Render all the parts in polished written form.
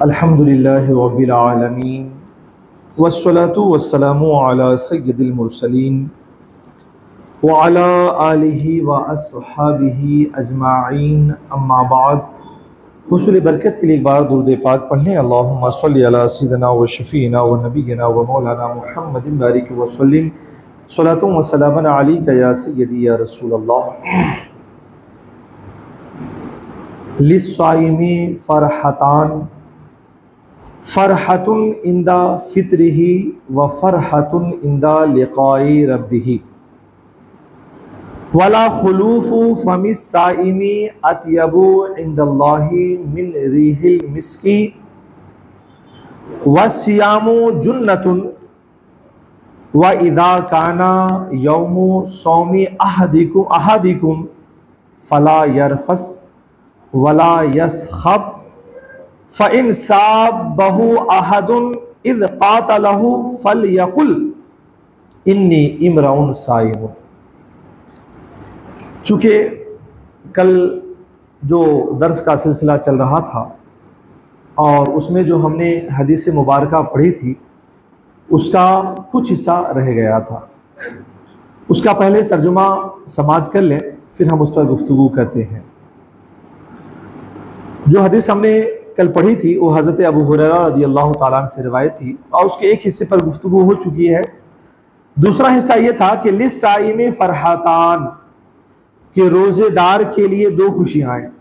अल्हम्दुलिल्लाहि रब्बिल आलमीन वस्सलातु वस्सलामु अला सय्यिदिल मुरसलीन व अला आलिहि व अस्हाबिहि अजमाइन अम्मा बाद। हुसूल बरकत के लिए एक बार दुरूद पाक पढ़ लें। अल्लाहुम्मा सल्लि अला सय्यिदिना व शफीना व नबीना व मौलाना मुहम्मदिन बारिक व सल्लिम सलातु व सलामन अलैका या सय्यदी या रसूल अल्लाह। लिस्साइमी फरहतान फ़रहतुन इंदा फ़ित्रिही व फ़रहतुन इंदा लिक़ाई रब्बिही वला खुलूफ़ु फ़मिस साइमी अत्यबु इंदल्लाहि मिन रिहिल मिस्की व सियामु जुन्नतुन व इदा काना यौमु सौमी अहदिकुम फ़ला यरफ़स वला यस्ख़ब फ़इन साबहु अहदुन इज़ क़ातलहु फ़लयक़ुल इन्नी इमराउन साइमुन। चूँकि कल जो दर्स का सिलसिला चल रहा था और उसमें जो हमने हदीस मुबारका पढ़ी थी उसका कुछ हिस्सा रह गया था, उसका पहले तर्जुमा समाअत कर लें, फिर हम उस पर गुफ्तगू करते हैं। जो हदीस हमने कल पढ़ी थी वो हज़रत अबू हुरैरा रज़ियल्लाहु ताला अन्हु से रिवायत थी और उसके एक हिस्से पर गुफ्तगू हो चुकी है। दूसरा हिस्सा ये था कि लिस्साइमी फरहतान, कि रोज़ेदार के लिए दो खुशियाँ हैं।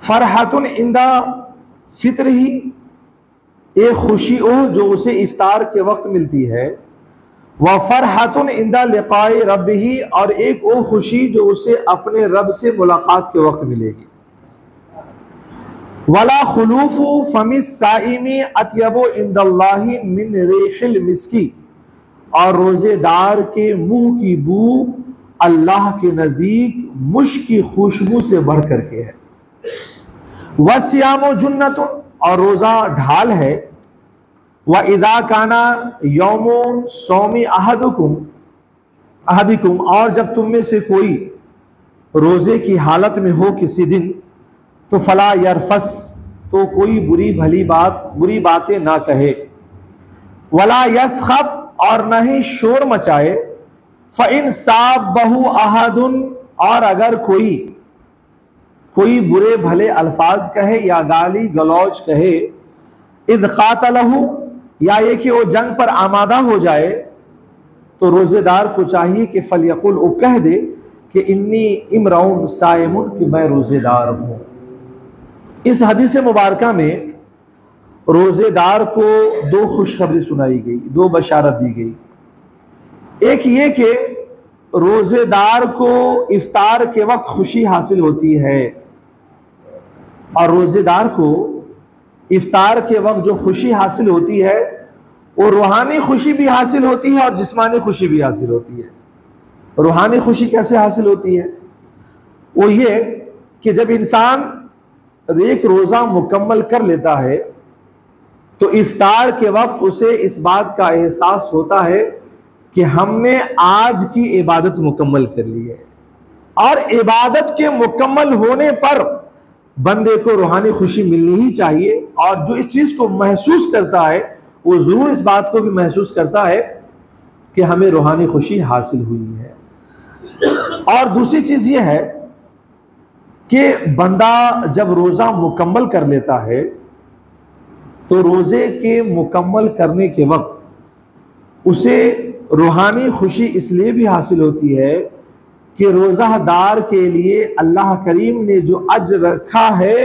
फरहतुन इंदा फित्र ही, एक खुशी हो जो उसे इफ्तार के वक्त मिलती है, व फरहतुन इंदा लिक़ाई रब्बिही, और एक वो खुशी जो उसे अपने रब से मुलाकात के वक्त मिलेगी। वला खुलूफ़ु फ़मिस साइमी अत्यबु इंदल्लाहि मिन रिहिल मिस्की, और रोज़ेदार के मुंह की बू अल्लाह के नज़दीक मुश्क की खुशबू से बढ़ करके है। वसियामु जुन्नतुन, और रोज़ा ढाल है। व इदा काना यौमु सौमी अहदिकुम, और जब तुम में से कोई रोज़े की हालत में हो किसी दिन, तो फला यरफस, तो कोई बुरी बातें ना कहे। वला यस्खब, और न ही शोर मचाए। फ़इन साबहु अहदुन, और अगर कोई बुरे भले अल्फाज कहे या गाली गलौज कहे, इद क़ातलहु, या ये कि वो जंग पर आमादा हो जाए, तो रोज़ेदार को चाहिए कि फलयकुल, वो कह दे कि इन्नी इमराउन साइमुन, कि मैं रोज़ेदार हूँ। इस हदीस मुबारका में रोज़ेदार को दो खुशखबरी सुनाई गई, दो बशारत दी गई। एक ये कि रोज़ेदार को इफ्तार के वक्त खुशी हासिल होती है, और रोज़ेदार को इफ्तार के वक्त जो खुशी हासिल होती है वो रूहानी खुशी भी हासिल होती है और जिस्मानी खुशी भी हासिल होती है। रूहानी खुशी कैसे हासिल होती है? वो ये कि जब इंसान एक रोज़ा मुकम्मल कर लेता है तो इफ्तार के वक्त उसे इस बात का एहसास होता है कि हमने आज की इबादत मुकम्मल कर ली है, और इबादत के मुकम्मल होने पर बंदे को रूहानी खुशी मिलनी ही चाहिए। और जो इस चीज़ को महसूस करता है वो ज़रूर इस बात को भी महसूस करता है कि हमें रूहानी खुशी हासिल हुई है। और दूसरी चीज़ ये है कि बंदा जब रोज़ा मुकम्मल कर लेता है तो रोज़े के मुकम्मल करने के वक्त उसे रूहानी खुशी इसलिए भी हासिल होती है कि रोज़ादार के लिए अल्लाह करीम ने जो अज्र रखा है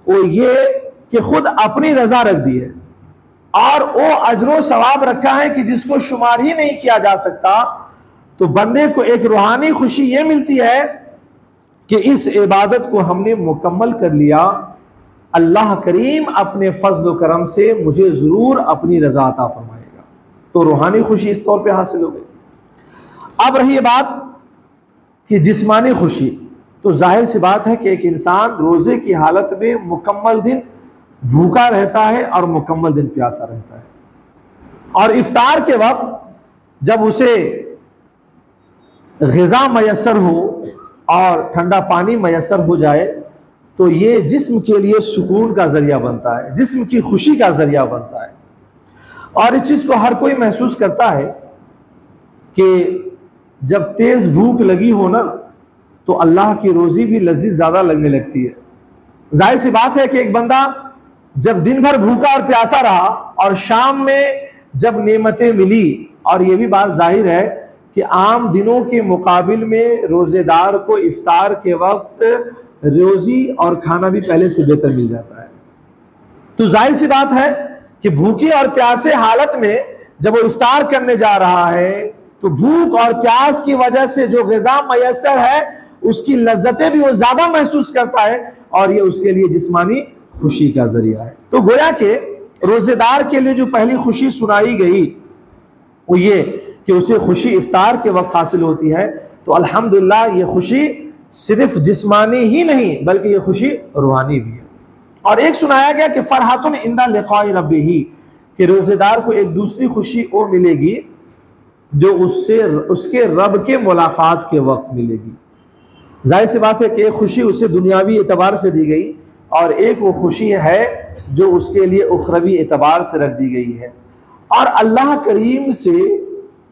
वो ये कि खुद अपनी रज़ा रख दी है, और वो अज्र सवाब रखा है कि जिसको शुमार ही नहीं किया जा सकता। तो बंदे को एक रूहानी खुशी ये मिलती है कि इस इबादत को हमने मुकम्मल कर लिया, अल्लाह करीम अपने फजल व करम से मुझे ज़रूर अपनी रज़ा अता फरमाएगा। तो रूहानी खुशी इस तौर पे हासिल हो गई। अब रही बात कि जिस्मानी खुशी, तो जाहिर सी बात है कि एक इंसान रोज़े की हालत में मुकम्मल दिन भूखा रहता है और मुकम्मल दिन प्यासा रहता है, और इफ्तार के वक्त जब उसे ग़िज़ा मयस्सर हो और ठंडा पानी मयस्सर हो जाए तो ये जिस्म के लिए सुकून का जरिया बनता है, जिस्म की खुशी का जरिया बनता है। और इस चीज को हर कोई महसूस करता है कि जब तेज भूख लगी हो ना, तो अल्लाह की रोजी भी लजीज ज्यादा लगने लगती है। जाहिर सी बात है कि एक बंदा जब दिन भर भूखा और प्यासा रहा और शाम में जब नेमतें मिली, और यह भी बात जाहिर है कि आम दिनों के मुकाबिल में रोजेदार को इफ्तार के वक्त रोजी और खाना भी पहले से बेहतर मिल जाता है। तो जाहिर सी बात है कि भूखे और प्यासे हालत में जब वो इफ्तार करने जा रहा है, तो भूख और प्यास की वजह से जो ग़िज़ा मयस्सर है उसकी लज्जतें भी वो ज्यादा महसूस करता है, और ये उसके लिए जिस्मानी खुशी का जरिया है। तो गोया के रोजेदार के लिए जो पहली खुशी सुनाई गई वो ये कि उसे खुशी इफ्तार के वक्त हासिल होती है। तो अल्हम्दुलिल्लाह ये खुशी सिर्फ जिस्मानी ही नहीं बल्कि ये खुशी रूहानी भी है। और एक सुनाया गया कि फरहतुन इंदा लिक़ाई रब्बिही, कि रोजेदार को एक दूसरी खुशी वो मिलेगी जो उससे उसके रब के मुलाकात के वक्त मिलेगी। जाहिर सी बात है कि एक खुशी उसे दुनियावी एतबार से दी गई और एक वो खुशी है जो उसके लिए उखरवी एतबार से रख दी गई है। और अल्लाह करीम से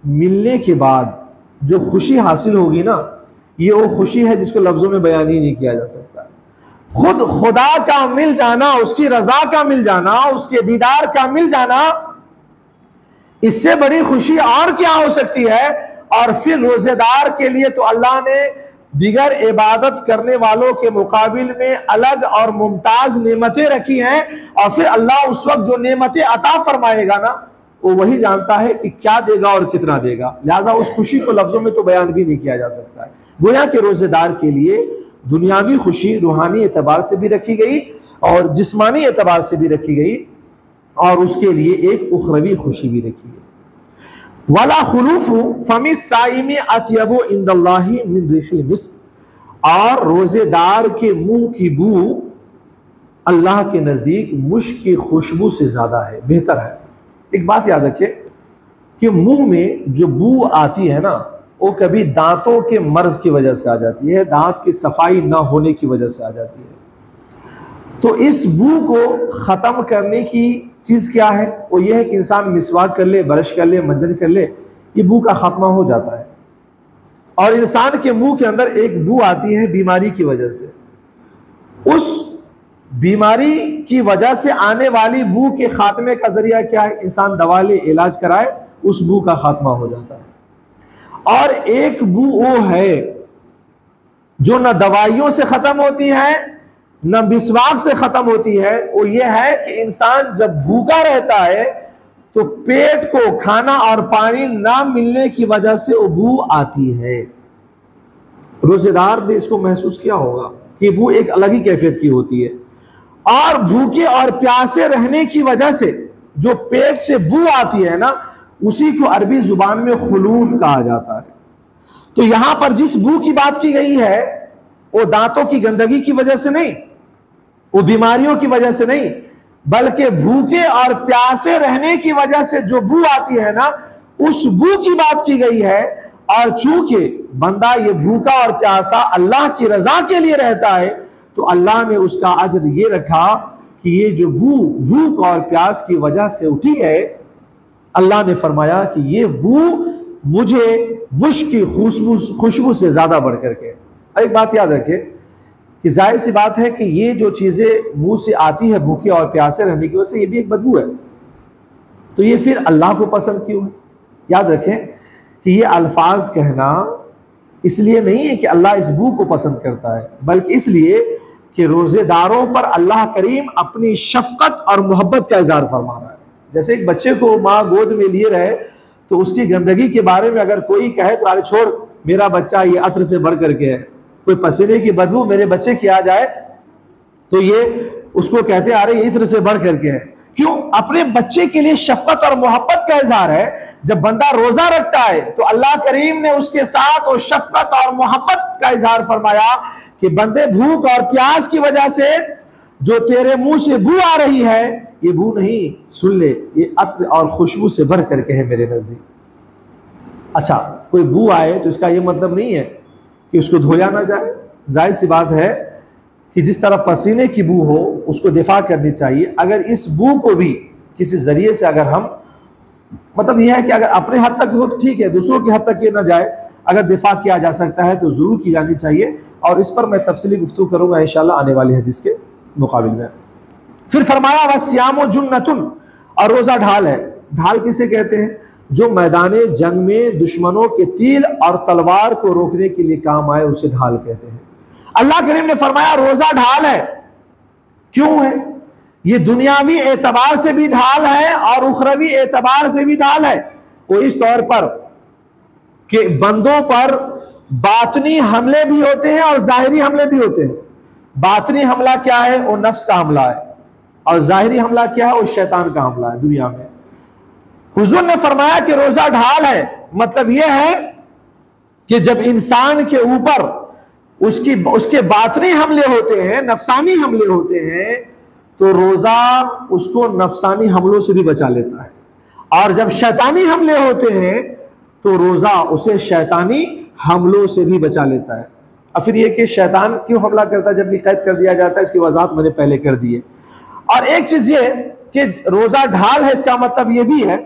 मिलने के बाद जो खुशी हासिल होगी ना, ये वो खुशी है जिसको लफ्जों में बयान ही नहीं किया जा सकता। खुद खुदा का मिल जाना, उसकी रजा का मिल जाना, उसके दीदार का मिल जाना, इससे बड़ी खुशी और क्या हो सकती है। और फिर रोजेदार के लिए तो अल्लाह ने दिगर इबादत करने वालों के मुकाबिल में अलग और मुमताज नेमतें रखी हैं, और फिर अल्लाह उस वक्त जो नेमतें अता फरमाएगा ना, वो वही जानता है कि क्या देगा और कितना देगा। लिहाजा उस खुशी को लफ्जों में तो बयान भी नहीं किया जा सकता है। गोया के रोजेदार के लिए दुनियावी खुशी रूहानी एतबार से भी रखी गई और जिस्मानी एतबार से भी रखी गई, और उसके लिए एक उखरवी खुशी भी रखी गई। वला खुलूफु फमी साइमी अत्यबु इंदल्लाहि मिन रिहिल मिस्क, और रोजेदार के मुंह की बू अल्लाह के नजदीक मुश्क की खुशबू से ज्यादा है, बेहतर है। एक बात याद रखिए कि मुंह में जो बू आती है ना, वो कभी दांतों के मर्ज की वजह से आ जाती है, दांत की सफाई ना होने की वजह से आ जाती है। तो इस बू को खत्म करने की चीज क्या है? वो ये है कि इंसान मिसवाक कर ले, ब्रश कर ले, मंजन कर ले, ये बू का खात्मा हो जाता है। और इंसान के मुंह के अंदर एक बू आती है बीमारी की वजह से, उस बीमारी की वजह से आने वाली बू के खात्मे का जरिया क्या है? इंसान दवा ले, इलाज कराए, उस बू का खात्मा हो जाता है। और एक बू वो है जो न दवाइयों से खत्म होती है न मिसवाक से खत्म होती है। वो ये है कि इंसान जब भूखा रहता है तो पेट को खाना और पानी ना मिलने की वजह से वो बू आती है। रोजेदार ने इसको महसूस किया होगा कि बू एक अलग ही कैफियत की होती है। और भूखे और प्यासे रहने की वजह से जो पेट से बू आती है ना, उसी को अरबी जुबान में खुलूफ कहा जाता है। तो यहां पर जिस बू की बात की गई है वो दांतों की गंदगी की वजह से नहीं, वो बीमारियों की वजह से नहीं, बल्कि भूखे और प्यासे रहने की वजह से जो बू आती है ना, उस बू की बात की गई है। और चूंकि बंदा ये भूखा और प्यासा अल्लाह की रजा के लिए रहता है, तो अल्लाह ने उसका अजर ये रखा कि ये जो भूख और प्यास की वजह से उठी है, अल्लाह ने फरमाया कि ये बू मुझे मुश्क की खुशबू से ज्यादा बढ़ करके। एक बात याद रखे कि जाहिर सी बात है कि ये जो चीजें मुंह से आती है भूखे और प्यासे रहने की वजह से, ये भी एक बदबू है। तो ये फिर अल्लाह को पसंद क्यों है? याद रखें कि ये अल्फाज कहना इसलिए नहीं है कि अल्लाह इस बू को पसंद करता है, बल्कि इसलिए कि रोजेदारों पर अल्लाह करीम अपनी शफकत और मोहब्बत का इजहार फरमा रहा है। जैसे एक बच्चे को माँ गोद में लिए रहे तो उसकी गंदगी के बारे में अगर कोई कहे तो अरे छोड़, मेरा बच्चा ये अत्र से बढ़ करके है, कोई पसीने की बदबू मेरे बच्चे की आ जाए तो ये उसको कहते हैं अरे ये इत्र से बढ़ करके है। क्यों? अपने बच्चे के लिए शफकत और मोहब्बत का इजहार है। जब बंदा रोजा रखता है तो अल्लाह करीम ने उसके साथ वो शफकत और मोहब्बत का इजहार फरमाया कि बंदे भूख और प्यास की वजह से जो तेरे मुंह से बू आ रही है, ये बू नहीं, सुन ले, ये अत्र और खुशबू से भर करके है मेरे नजदीक। अच्छा, कोई बू आए तो इसका ये मतलब नहीं है कि उसको धोया ना जाए। जाहिर सी बात है कि जिस तरह पसीने की बू हो उसको दिफा करनी चाहिए, अगर इस बू को भी किसी जरिए से अगर हम, मतलब यह है कि अगर अपने हद तक हो तो ठीक है, दूसरों की हद तक ये ना जाए, अगर दिफा किया जा सकता है तो जरूर की जानी चाहिए। और इस पर मैं तफसीली गुफ्तगू करूंगा इंशाल्लाह आने वाली हदीस के मुकाबिल में। फिर फरमाया वस्याम जुन्नतुन, और रोजा ढाल है। ढाल किसे कहते हैं? जो मैदाने जंग में दुश्मनों के तीर और तलवार को रोकने के लिए काम आए, उसे ढाल कहते हैं। अल्लाह करीम ने फरमाया रोजा ढाल है। क्यों है? ये दुनियावी एतबार से भी ढाल है और उखरवी एतबार से भी ढाल है। वो इस तौर पर कि बंदों पर बातनी हमले भी होते हैं और जाहिरी हमले भी होते हैं। बातनी हमला क्या है? वो नफ्स का हमला है, और जाहिरी हमला क्या है? वो शैतान का हमला है दुनिया में। हुजूर ने फरमाया कि रोजा ढाल है, मतलब यह है कि जब इंसान के ऊपर उसके बातनी हमले होते हैं, नफसानी हमले होते हैं, तो रोजा उसको नफसानी हमलों से भी बचा लेता है। और जब शैतानी हमले होते हैं तो रोजा उसे शैतानी हमलों से भी बचा लेता है। अब फिर यह कि शैतान क्यों हमला करता है जबकि कैद कर दिया जाता है, इसकी वजाहत मैंने पहले कर दी है। और एक चीज ये कि रोजा ढाल है, इसका मतलब यह भी है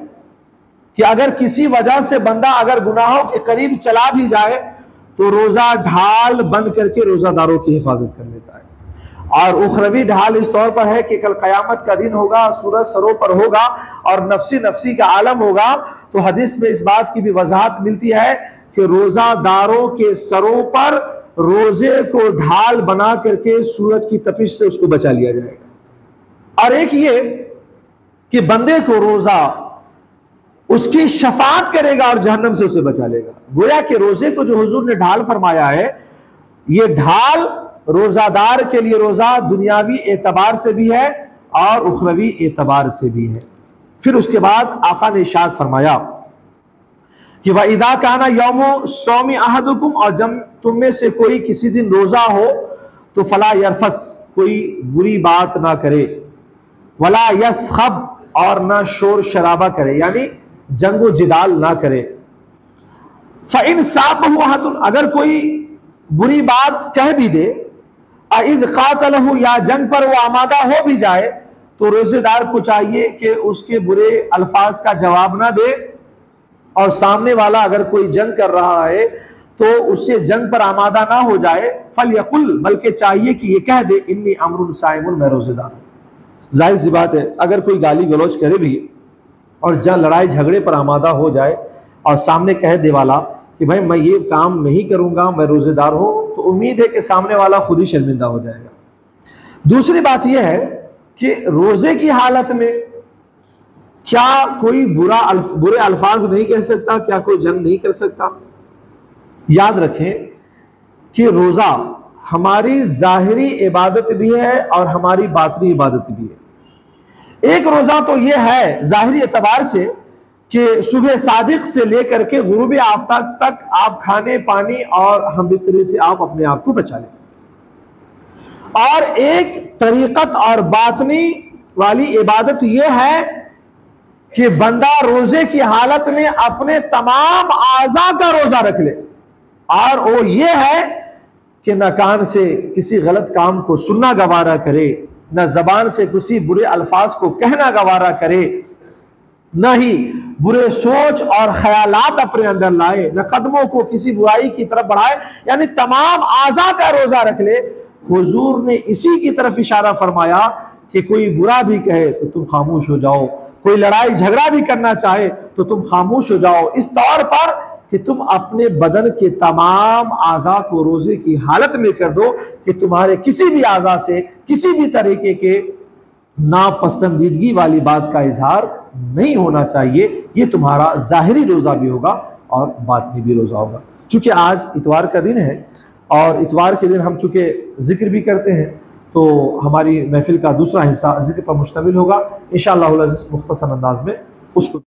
कि अगर किसी वजह से बंदा अगर गुनाहों के करीब चला भी जाए तो रोजा ढाल बंद करके रोजादारों की हिफाजत कर लेता है। और उखरवी ढाल इस तौर पर है कि कल कयामत का दिन होगा, सूरज सरों पर होगा और नफसी नफसी का आलम होगा, तो हदीस में इस बात की भी वजाहत मिलती है कि रोजादारों के सरों पर रोजे को ढाल बना करके सूरज की तपिश से उसको बचा लिया जाएगा। और एक ये कि बंदे को रोजा उसकी शफात करेगा और जहन्नम से उसे बचा लेगा। गोया कि रोजे को जो हुजूर ने ढाल फरमाया है, ये ढाल रोजादार के लिए रोजा दुनियावी एतबार से भी है और उखरवी एतबार से भी है। फिर उसके बाद आका ने इरशाद फरमाया कि वह इदा काना यौमो सौमी अहदुकुम, और जब तुम में से कोई किसी दिन रोजा हो तो फला यरफस, कोई बुरी बात ना करे, वला यसखब, और ना शोर शराबा करे, यानी जंगो जिदाल ना करे। फ़इन साबहु अहदुन, अगर कोई बुरी बात कह भी दे, इद क़ातलहु, या जंग पर वो आमादा हो भी जाए, तो रोजेदार को चाहिए कि उसके बुरे अल्फाज का जवाब ना दे, और सामने वाला अगर कोई जंग कर रहा है तो उससे जंग पर आमादा ना हो जाए। फल यकुल, बल्कि चाहिए कि ये कह दे इन्नी अमरुन साइमुन, मैं रोजेदार हूं। जाहिर सी बात है अगर कोई गाली गलौज करे भी और जब लड़ाई झगड़े पर आमादा हो जाए और सामने कह दे वाला कि भाई मैं ये काम नहीं करूंगा, मैं रोजेदार हूं, तो उम्मीद है कि सामने वाला खुद ही शर्मिंदा हो जाएगा। दूसरी बात यह है कि रोजे की हालत में क्या कोई बुरे अल्फाज नहीं कह सकता, क्या कोई जंग नहीं कर सकता। याद रखें कि रोजा हमारी जाहिरी इबादत भी है और हमारी बातनी इबादत भी है। एक रोजा तो यह है जाहिरी एतबार से कि सुबह सादिक से लेकर के गुरूब आफ्ताब तक आप खाने पानी और हम बिस्तरी से आप अपने आप को बचा लें, और एक तरीकत और बातनी वाली इबादत यह है कि बंदा रोजे की हालत में अपने तमाम आज़ा का रोजा रख ले, और वो ये है कि न कान से किसी गलत काम को सुनना गवारा करे, न जबान से किसी बुरे अल्फाज को कहना गवारा करे, न ही बुरे सोच और ख्यालात अपने अंदर लाए, न कदमों को किसी बुराई की तरफ बढ़ाए, यानी तमाम आज़ा का रोजा रख ले। हुजूर ने इसी की तरफ इशारा फरमाया कि कोई बुरा भी कहे तो तुम खामोश हो जाओ, कोई लड़ाई झगड़ा भी करना चाहे तो तुम खामोश हो जाओ, इस तौर पर कि तुम अपने बदन के तमाम आज़ा को रोजे की हालत में कर दो कि तुम्हारे किसी भी आज़ा से किसी भी तरीके के नापसंदीदगी वाली बात का इजहार नहीं होना चाहिए। ये तुम्हारा जाहिरी रोजा भी होगा और बातनी भी रोजा होगा। चूंकि आज इतवार का दिन है और इतवार के दिन हम चूंकि जिक्र भी करते हैं, तो हमारी महफिल का दूसरा हिस्सा जिक्र पर मुश्तमिल होगा। इंशाअल्लाह मुख्तसर अंदाज में उसको